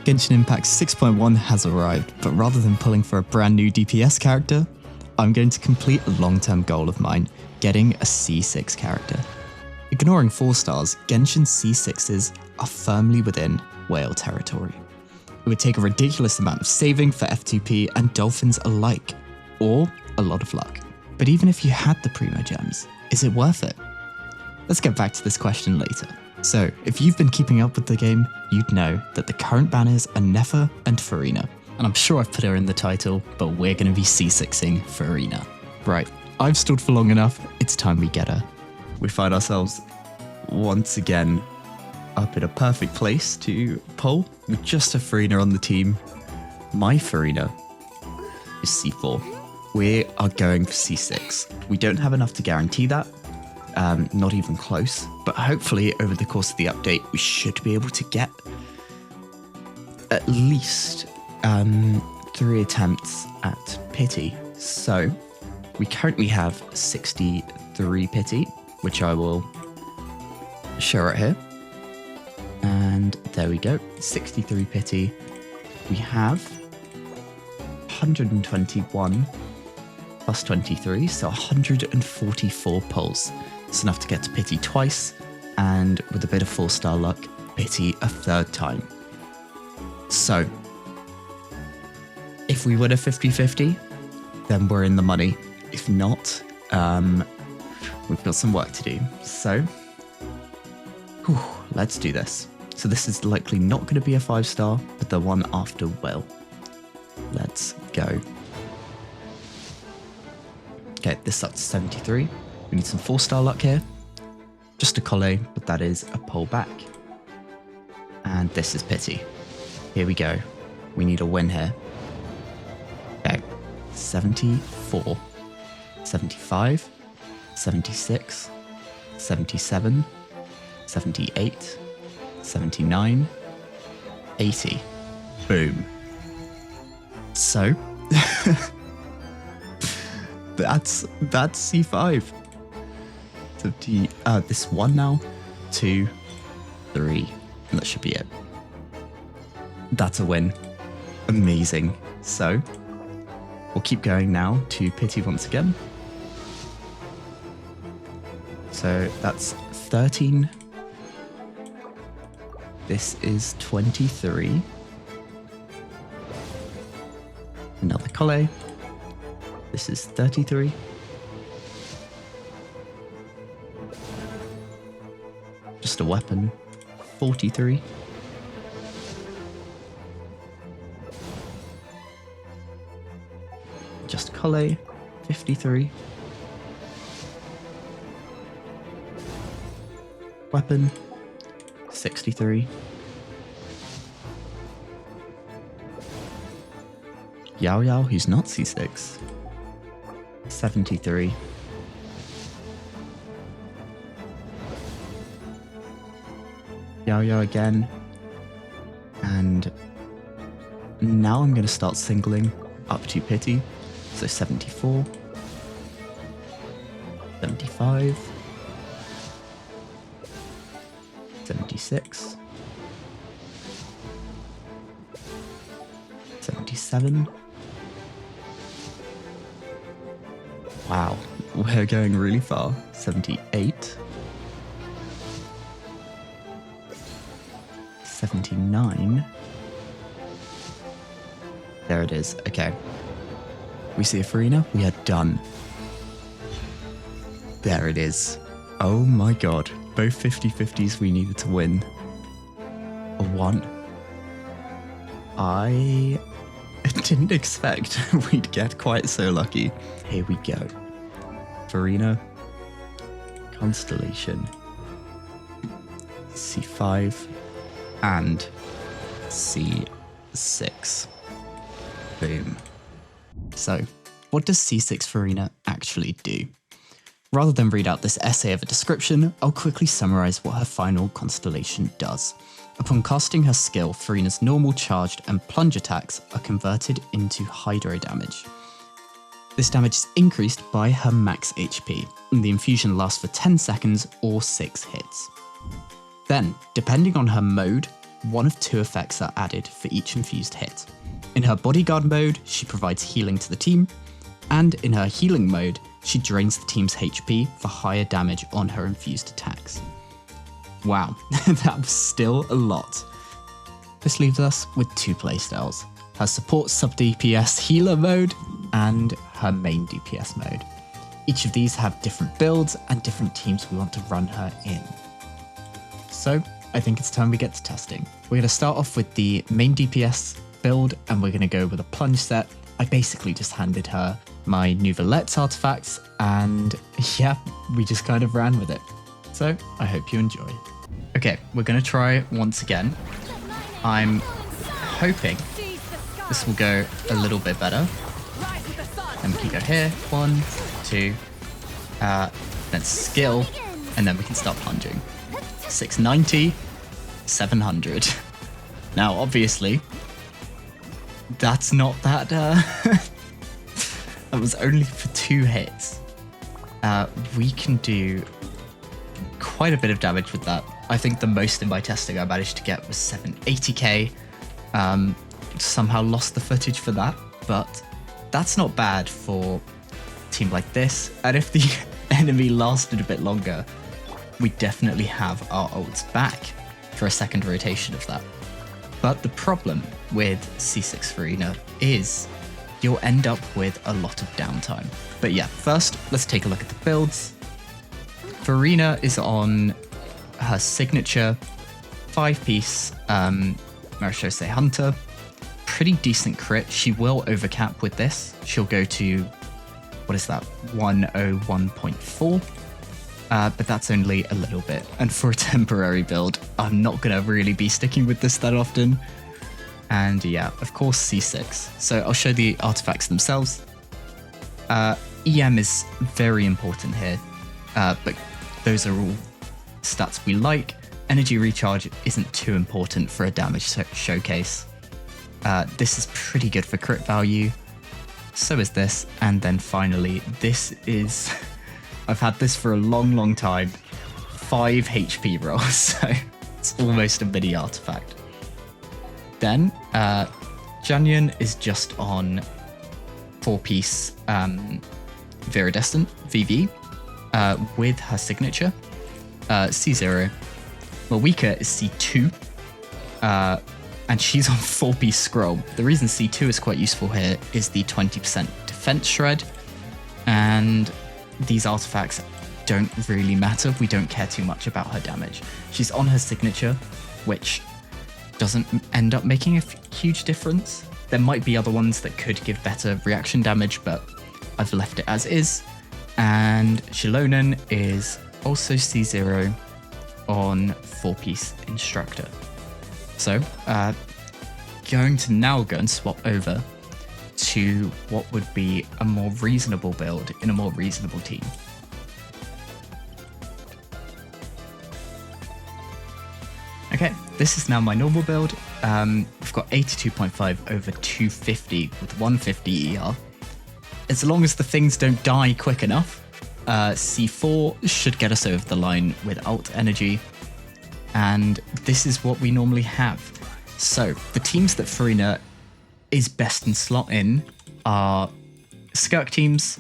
Genshin Impact 6.1 has arrived, but rather than pulling for a brand new DPS character, I'm going to complete a long-term goal of mine, getting a C6 character. Ignoring 4 stars, Genshin C6s are firmly within whale territory. It would take a ridiculous amount of saving for F2P and dolphins alike, or a lot of luck. But even if you had the Primo Gems, is it worth it? Let's get back to this question later. So, if you've been keeping up with the game, you'd know that the current banners are Nefer and Furina. And I'm sure I've put her in the title, but we're going to be C6ing Furina. Right, I've stalled for long enough, it's time we get her. We find ourselves once again up in a perfect place to pull with just a Furina on the team. My Furina is C4. We are going for C6. We don't have enough to guarantee that. Not even close, but hopefully over the course of the update we should be able to get at least 3 attempts at pity. So we currently have 63 pity, which I will show right here, and there we go, 63 pity. We have 121 plus 23, so 144 pulls. It's enough to get to pity twice, and with a bit of 4-star luck, pity a 3rd time. So, if we win a 50-50, then we're in the money. If not, we've got some work to do. So, let's do this. So this is likely not going to be a 5-star, but the one after will. Let's go. Okay, this up to 73. We need some 4-star luck here. Just a colle, but that is a pull back. And this is pity. Here we go. We need a win here. Okay, 74, 75, 76, 77, 78, 79, 80. Boom. So, that's C5. 70, this one now, 2, 3, and that should be it. That's a win. Amazing. So, we'll keep going now to pity once again. So that's 13. This is 23. Another colle. This is 33. Just a weapon. 43. Just colle. 53. Weapon. 63. Yao Yao, who's not C6. 73. Yao Yao again. And now I'm going to start singling up to pity. So 74. 75. 76. 77. Wow, we're going really far. 78. 79. There it is. Okay. We see a Furina. We are done. There it is. Oh my god. Both 50-50s we needed to win. A 1. I didn't expect we'd get quite so lucky. Here we go. Furina, Constellation, C5, and C6. Boom. So, what does C6 Furina actually do? Rather than read out this essay of a description, I'll quickly summarize what her final constellation does. Upon casting her skill, Furina's normal charged and plunge attacks are converted into hydro damage. This damage is increased by her max HP, and the infusion lasts for 10 seconds or 6 hits. Then, depending on her mode, one of two effects are added for each infused hit. In her bodyguard mode, she provides healing to the team, and in her healing mode, she drains the team's HP for higher damage on her infused attacks. Wow, that was still a lot. This leaves us with two playstyles, her support sub-DPS healer mode and her main DPS mode. Each of these have different builds and different teams we want to run her in. So I think it's time we get to testing. We're going to start off with the main DPS build and we're going to go with a plunge set. I basically just handed her my new Violette's artifacts and yeah, we just kind of ran with it. So I hope you enjoy. Okay, we're going to try once again. I'm hoping this will go a little bit better. Then we can go here, 1, 2, then skill, and then we can start plunging. 690, 700. Now, obviously, that's not that, that was only for 2 hits. We can do quite a bit of damage with that. I think the most in my testing I managed to get was 780k. Somehow lost the footage for that, but that's not bad for a team like this. And if the enemy lasted a bit longer, we definitely have our ults back for a second rotation of that. But the problem with C6 Furina is you'll end up with a lot of downtime. But yeah, first, let's take a look at the builds. Furina is on her signature 5-piece Marechaussee Hunter. Pretty decent crit. She will overcap with this. She'll go to, what is that, 101.4. But that's only a little bit. And for a temporary build, I'm not going to really be sticking with this that often. And yeah, of course, C6. So I'll show the artifacts themselves. EM is very important here, but those are all stats we like. Energy recharge isn't too important for a damage showcase. This is pretty good for crit value. So is this. And then finally, this is... I've had this for a long time. 5 HP roll, so it's almost a mini artifact. Then, Janyan is just on 4-piece Viridescent, VV, with her signature, C0. Malwika is C2, and she's on 4-piece Scroll. The reason C2 is quite useful here is the 20% defense shred, and these artifacts don't really matter. We don't care too much about her damage. She's on her signature, which doesn't end up making a huge difference. There might be other ones that could give better reaction damage, but I've left it as is. And Shilonen is also C0 on 4-piece Instructor. So, going to now go and swap over to what would be a more reasonable build in a more reasonable team. Okay, this is now my normal build. We've got 82.5 over 250 with 150 ER. As long as the things don't die quick enough, C4 should get us over the line with ult energy. And this is what we normally have. So the teams that Furina is best in slot in are Skirk teams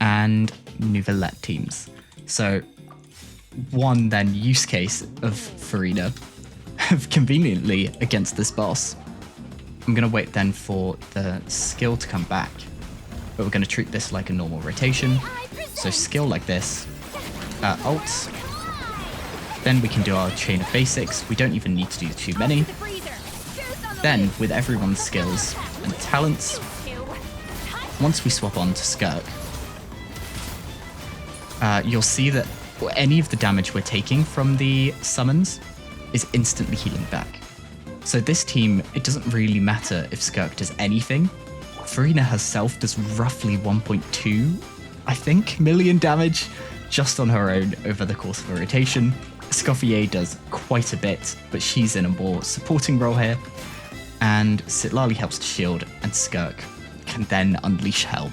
and Nouvellette teams. So one then use case of Furina conveniently against this boss. I'm going to wait then for the skill to come back, but we're going to treat this like a normal rotation. So skill like this, ult, then we can do our chain of basics. We don't even need to do too many. Then with everyone's skills and talents, once we swap on to Skirk, you'll see that any of the damage we're taking from the summons is instantly healing back. So this team, it doesn't really matter if Skirk does anything. Furina herself does roughly 1.2, I think, million damage just on her own over the course of a rotation. Scoffier does quite a bit, but she's in a more supporting role here. And Sitlali helps to shield, and Skirk can then unleash hell.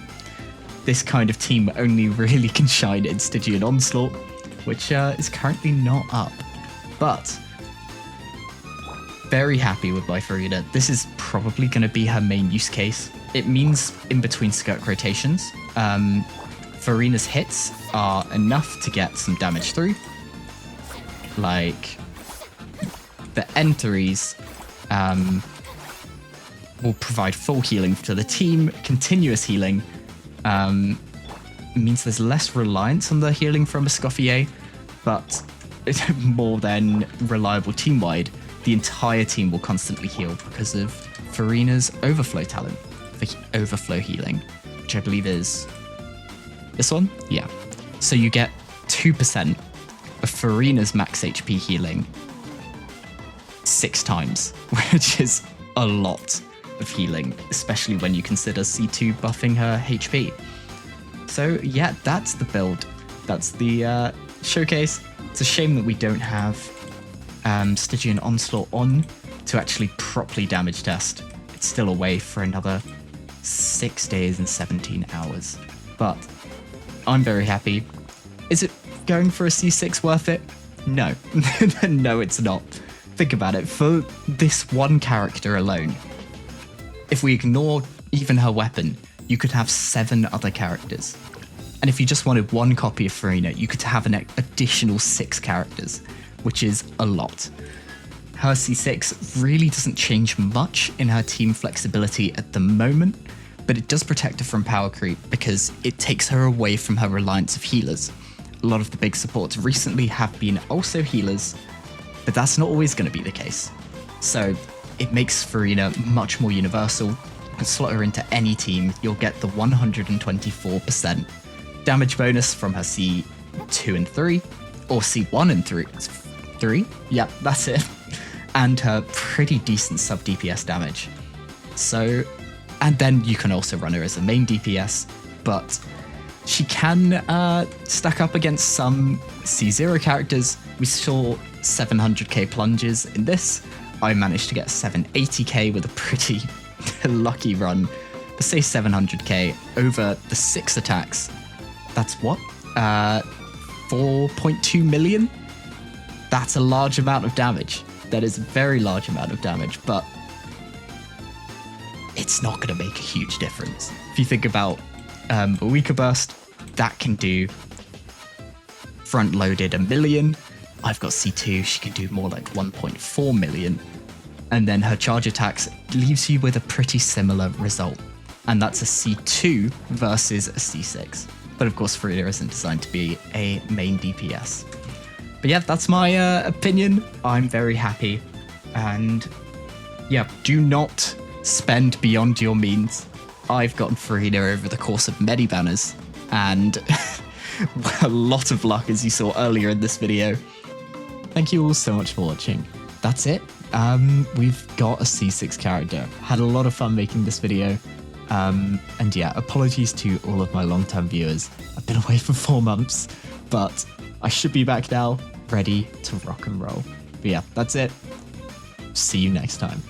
This kind of team only really can shine in Stygian Onslaught, which is currently not up. But very happy with my Furina. This is probably going to be her main use case. It means in between skirt rotations, Furina's hits are enough to get some damage through. Like, the N3s will provide full healing to the team, continuous healing. Means there's less reliance on the healing from a Escoffier, but more than reliable team-wide. The entire team will constantly heal because of Furina's overflow talent for overflow healing, which I believe is this one? Yeah. So you get 2% of Furina's max HP healing 6 times, which is a lot of healing, especially when you consider C2 buffing her HP. So yeah, that's the build. That's the showcase. It's a shame that we don't have Stygian Onslaught on to actually properly damage test. It's still away for another 6 days and 17 hours. But I'm very happy. Is it going for a C6 worth it? No. No, it's not. Think about it. For this one character alone, if we ignore even her weapon, you could have 7 other characters. And if you just wanted one copy of Furina, you could have an additional 6 characters, which is a lot. Her C6 really doesn't change much in her team flexibility at the moment, but it does protect her from power creep because it takes her away from her reliance of healers. A lot of the big supports recently have been also healers, but that's not always going to be the case. So it makes Furina much more universal. You can slot her into any team, you'll get the 124% damage bonus from her C2 and 3, or C1 and 3. Yep, that's it. And her pretty decent sub DPS damage. So, and then you can also run her as a main DPS, but she can stack up against some C0 characters. We saw 700k plunges in this. I managed to get 780k with a pretty lucky run. But say 700k over the 6 attacks. That's what? 4.2 million? That's a large amount of damage. That is a very large amount of damage, but it's not going to make a huge difference. If you think about a weaker burst, that can do front-loaded 1 million. I've got C2, she can do more like 1.4 million. And then her charge attacks leaves you with a pretty similar result. And that's a C2 versus a C6. But of course, Furina isn't designed to be a main DPS. But yeah, that's my opinion. I'm very happy. And yeah, do not spend beyond your means. I've gotten Furina over the course of many banners. And a lot of luck, as you saw earlier in this video. Thank you all so much for watching. That's it. We've got a C6 character. Had a lot of fun making this video. And yeah, apologies to all of my long-term viewers. I've been away for 4 months, but I should be back now, ready to rock and roll. But yeah, that's it. See you next time.